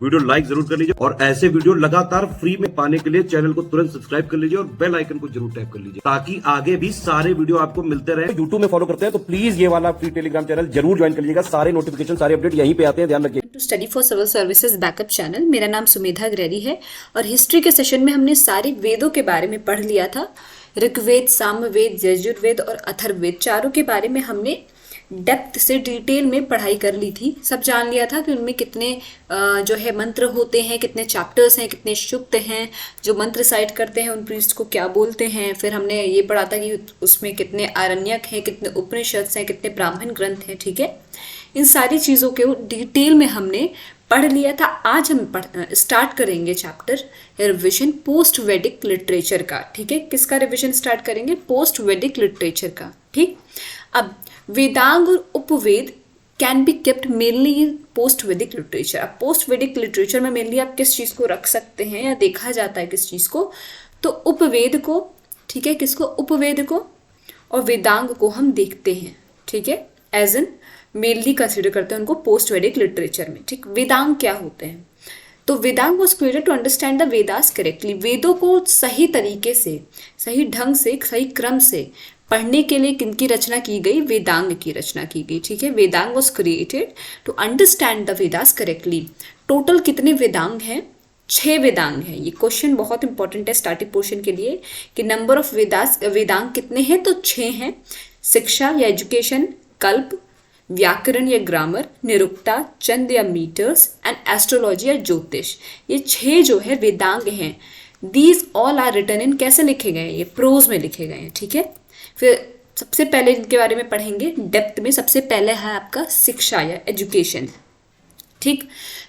Video like जरूर कर लीजिए और ऐसे वीडियो लगातार फ्री में पाने के लिए चैनल को तुरंत सब्सक्राइब कर लीजिए और बेल आइकन को जरूर टैप कर लीजिए ताकि आगे भी सारे वीडियो आपको मिलते रहे। यूट्यूब में फॉलो करते हैं तो प्लीज ये वाला फ्री टेलीग्राम चैनल जरूर ज्वाइन कर लीजिएगा। सारे नोटिफिकेशन सारे अपडेट यहीं पे आते हैं, ध्यान रखिए। To study for civil services backup channel. मेरा नाम सुमेधा अग्रैरी है और हिस्ट्री के सेशन में हमने सारे वेदों के बारे में पढ़ लिया था। ऋग्वेद, सामवेद, यजुर्वेद और अथर्ववेद चारों के बारे में हमने डेप्थ से डिटेल में पढ़ाई कर ली थी। सब जान लिया था कि उनमें कितने जो है मंत्र होते हैं, कितने चैप्टर्स हैं, कितने सूक्त हैं, जो मंत्र साइट करते हैं उन प्रीस्ट को क्या बोलते हैं। फिर हमने ये पढ़ा था कि उसमें कितने आरण्यक हैं, कितने उपनिषद हैं, कितने ब्राह्मण ग्रंथ हैं। ठीक है, इन सारी चीज़ों के डिटेल में हमने पढ़ लिया था। आज हम स्टार्ट करेंगे chapter revision post Vedic literature का। ठीक है, किसका रिविजन स्टार्ट करेंगे? पोस्ट वैदिक लिटरेचर का। ठीक, अब वेदांग और Upaveda can be kept mainly in post Vedic literature. अब पोस्ट वैदिक लिटरेचर में मेनली आप किस चीज़ को रख सकते हैं या देखा जाता है किस चीज़ को? तो उपवेद को। ठीक है, किसको? उपवेद को। और वेदांग को हम देखते हैं। ठीक है, एज एन मेनली कंसिडर करते हैं उनको पोस्ट वैदिक लिटरेचर में। ठीक, वेदांग क्या होते हैं? तो Vedanga was created to understand the Vedas correctly. वेदों को सही तरीके से, सही ढंग से, सही क्रम से पढ़ने के लिए किनकी रचना की गई? वेदांग की रचना की गई। ठीक है, Vedanga was created to understand the Vedas correctly. Total कितने वेदांग हैं? 6 वेदांग हैं। ये क्वेश्चन बहुत इंपॉर्टेंट है स्टार्टिंग पोर्शन के लिए कि नंबर ऑफ वेदांग कितने हैं? तो 6 हैं। शिक्षा या एजुकेशन, कल्प, व्याकरण या ग्रामर, निरुक्ता, चंद या मीटर्स एंड एस्ट्रोलॉजी या ज्योतिष। ये 6 जो है वेदांग हैं। These all are written in, कैसे लिखे गए? ये प्रोज में लिखे गए हैं। ठीक है, फिर सबसे पहले इनके बारे में पढ़ेंगे डेप्थ में। सबसे पहले है आपका शिक्षा या एजुकेशन। ठीक,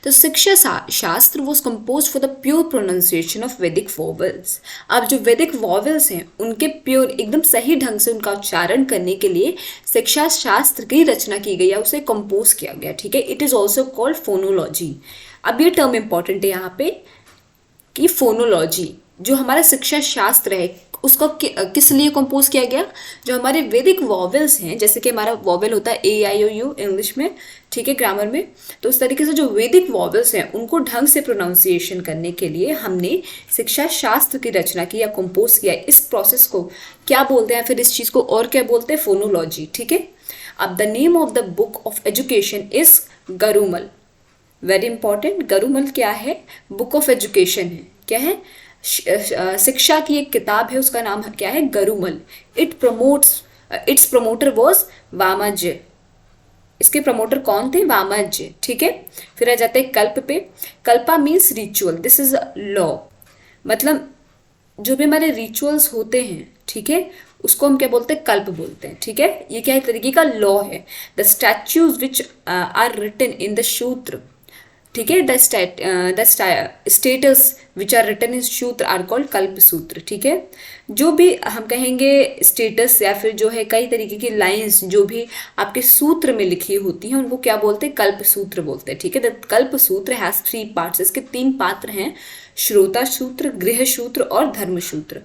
तो शिक्षा शास्त्र was compose for the pure pronunciation of वैदिक वॉवल्स। अब जो वैदिक वॉवल्स हैं उनके प्योर एकदम सही ढंग से उनका उच्चारण करने के लिए शिक्षा शास्त्र की रचना की गई या उसे कंपोज किया गया। ठीक है, it is also called phonology. अब ये टर्म इंपॉर्टेंट है यहाँ पे कि फोनोलॉजी जो हमारा शिक्षा शास्त्र है उसको किस लिए कंपोज किया गया? जो हमारे वैदिक वॉवेल्स हैं, जैसे कि हमारा वॉवेल होता है ए आई ओ यू इंग्लिश में, ठीक है, ग्रामर में, तो उस तरीके से जो वैदिक वॉवेल्स हैं उनको ढंग से प्रोनाउंसिएशन करने के लिए हमने शिक्षा शास्त्र की रचना की या कंपोज किया। इस प्रोसेस को क्या बोलते हैं? फिर इस चीज़ को और क्या बोलते हैं? फोनोलॉजी। ठीक है, अब the name of the book of education is गरुमल। वेरी इंपॉर्टेंट, गरुमल क्या है? बुक ऑफ एजुकेशन है। क्या है? शिक्षा की एक किताब है, उसका नाम क्या है? गरुमल। इट्स प्रमोटर वॉज वामज्य। इसके प्रमोटर कौन थे? वामज्य। ठीक है, फिर आ जाते हैं कल्प पे। Kalpa means ritual, this is law. मतलब जो भी हमारे रिचुअल्स होते हैं, ठीक है, उसको हम क्या बोलते हैं? कल्प बोलते हैं। ठीक है, ये क्या तरीके का लॉ है? The statutes which are written in the sutra. ठीक है, the status which are written in sutra are called कल्प सूत्र। ठीक है, जो भी हम कहेंगे स्टेटस या फिर जो है कई तरीके की लाइंस जो भी आपके सूत्र में लिखी होती हैं उनको क्या बोलते हैं? कल्प सूत्र बोलते हैं। ठीक है, द कल्प सूत्र हैज 3 पार्ट्स। इसके 3 पात्र हैं, श्रोता सूत्र, गृह सूत्र और धर्म सूत्र।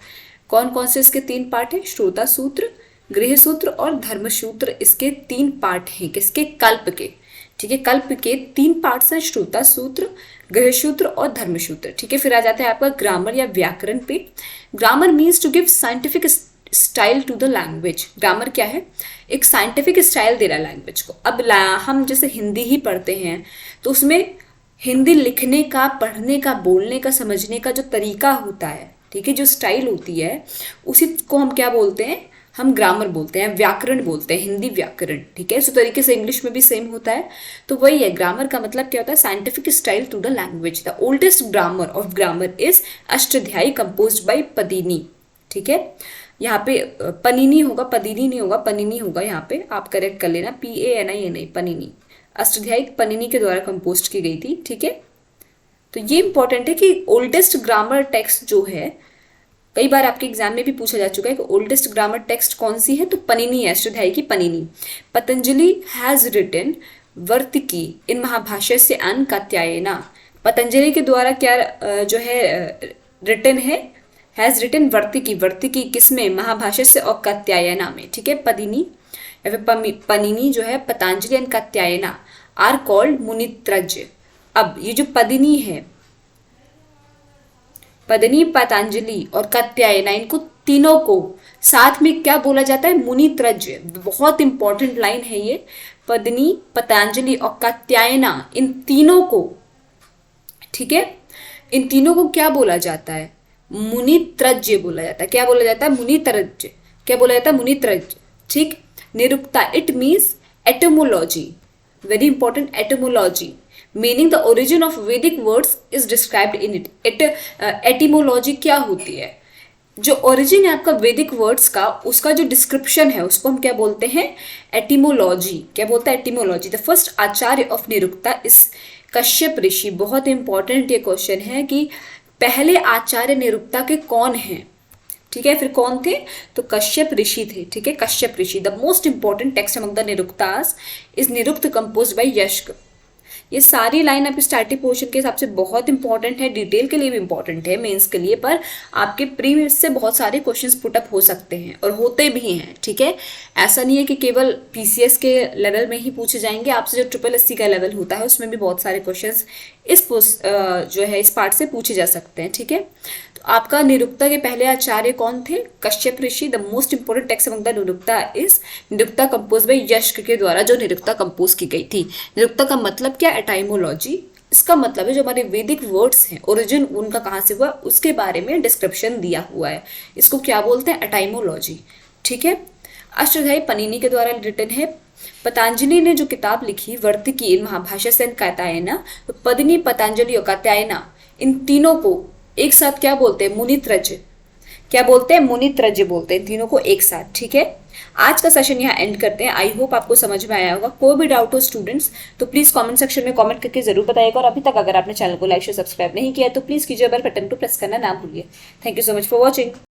कौन कौन से इसके 3 पार्ट हैं? श्रोता सूत्र, गृह सूत्र और धर्म सूत्र। इसके 3 पार्ट हैं किसके? कल्प के। ठीक है, कल्प के 3 पार्ट्स हैं, श्रोता सूत्र, गृह सूत्र और धर्म सूत्र। ठीक है, फिर आ जाता है आपका ग्रामर या व्याकरण पे। Grammar means to give scientific style to the language. Grammar क्या है? एक साइंटिफिक स्टाइल दे रहा है लैंग्वेज को। अब हम जैसे हिंदी ही पढ़ते हैं तो उसमें हिंदी लिखने का, पढ़ने का, बोलने का, समझने का जो तरीका होता है, ठीक है, जो स्टाइल होती है, उसी को हम क्या बोलते हैं? हम ग्रामर बोलते हैं, व्याकरण बोलते हैं, हिंदी व्याकरण। ठीक है, इस तरीके से इंग्लिश में भी सेम होता है। तो वही है, ग्रामर का मतलब क्या होता है? Scientific style to the language. The oldest grammar of grammar is Ashtadhyayi composed by Panini. ठीक है, यहाँ पे पनिनी होगा, पदिनी नहीं होगा, पनिनी होगा। यहाँ पे आप करेक्ट कर लेना, PANI नहीं, पनिनी। अष्टाध्यायी पनिनी के द्वारा कंपोज की गई थी। ठीक है, तो ये इंपॉर्टेंट है कि ओल्डेस्ट ग्रामर टेक्स्ट जो है, कई बार आपके एग्जाम में भी पूछा जा चुका है कि ओल्डेस्ट ग्रामर टेक्स्ट कौन सी है? तो पनिनी है, अष्टाध्यायी की पनिनी। पतंजलि हैज रिटन वर्तिकी इन महाभाष्य से अन कात्यायना। पतंजलि के द्वारा क्या जो है रिटन है? Has written वर्तिकी। वर्तिकी किसमें? महाभाष्य से और कात्यायना में। ठीक है, पदिनी या फिर पनिनी जो है, Patanjali and Katyayana are called Munitraya. अब ये जो पदिनी है, पदिनी, पतंजलि और कात्यायना, इनको तीनों को साथ में क्या बोला जाता है? मुनित्रज्य। बहुत इंपॉर्टेंट लाइन है ये। पदिनी, पतंजलि और कात्यायना, इन तीनों को, ठीक है, इन तीनों को क्या बोला जाता है? मुनित्रज्य बोला जाता है। क्या बोला जाता है? मुनित्रज्य। क्या बोला जाता है? मुनित्रज्य। ठीक। Nirukta, it means etymology, very important, etymology, meaning the origin of Vedic words is described in it. Etymology क्या होती है? जो ओरिजिन है आपका वैदिक वर्ड्स का, उसका जो डिस्क्रिप्शन है उसको हम क्या बोलते हैं? एटिमोलॉजी। क्या बोलते हैं? Etymology. The first Acharya of Nirukta इस कश्यप ऋषि। बहुत इंपॉर्टेंट ये क्वेश्चन है कि पहले आचार्य निरुक्ता के कौन हैं? ठीक है, फिर कौन थे? तो कश्यप ऋषि थे। ठीक है, कश्यप ऋषि। The most important text among the Niruktas is Nirukta composed by Yaska. ये सारी लाइन आपके स्टार्टिंग पोर्शन के हिसाब से बहुत इंपॉर्टेंट है, डिटेल के लिए भी इंपॉर्टेंट है, मेंस के लिए, पर आपके प्रीवियस से बहुत सारे क्वेश्चंस पुट अप हो सकते हैं और होते भी हैं। ठीक है, ऐसा नहीं है कि केवल पीसीएस के लेवल में ही पूछे जाएंगे, आपसे जो SSSC का लेवल होता है उसमें भी बहुत सारे क्वेश्चंस इस पार्ट से पूछे जा सकते हैं। ठीक है, तो आपका निरुक्ता के पहले आचार्य कौन थे? कश्यप ऋषि। The most important text among the Nirukta is Nirukta compose by Yaska के द्वारा जो निरुक्ता कंपोज की गई थी। निरुक्ता का मतलब क्या? एटाइमोलॉजी। इसका मतलब है जो हमारे वैदिक वर्ड्स हैं, ओरिजिन उनका कहाँ से हुआ उसके बारे में डिस्क्रिप्शन दिया हुआ है। इसको क्या बोलते हैं? एटाइमोलॉजी। ठीक है, अष्टाध्यायी पनिनी के द्वारा रिटन है। पतंजलि ने जो किताब लिखी वर्तिकी महाभाष्य से कात्यायना, तो पदिनी, पतंजलि और कात्यायना, इन तीनों को एक साथ क्या बोलते हैं? मुनित्रज्य। क्या बोलते हैं? मुनित्रज्य बोलते हैं तीनों को एक साथ। ठीक है, आज का सेशन यहाँ एंड करते हैं। आई होप आपको समझ में आया होगा। कोई भी डाउट हो स्टूडेंट्स तो प्लीज कमेंट सेक्शन में कमेंट करके जरूर बताइएगा, और अभी तक अगर आपने चैनल को लाइक शेयर सब्सक्राइब नहीं किया तो प्लीज कीजिए, बेल बटन को प्रेस करना ना भूलिए। Thank you so much for watching.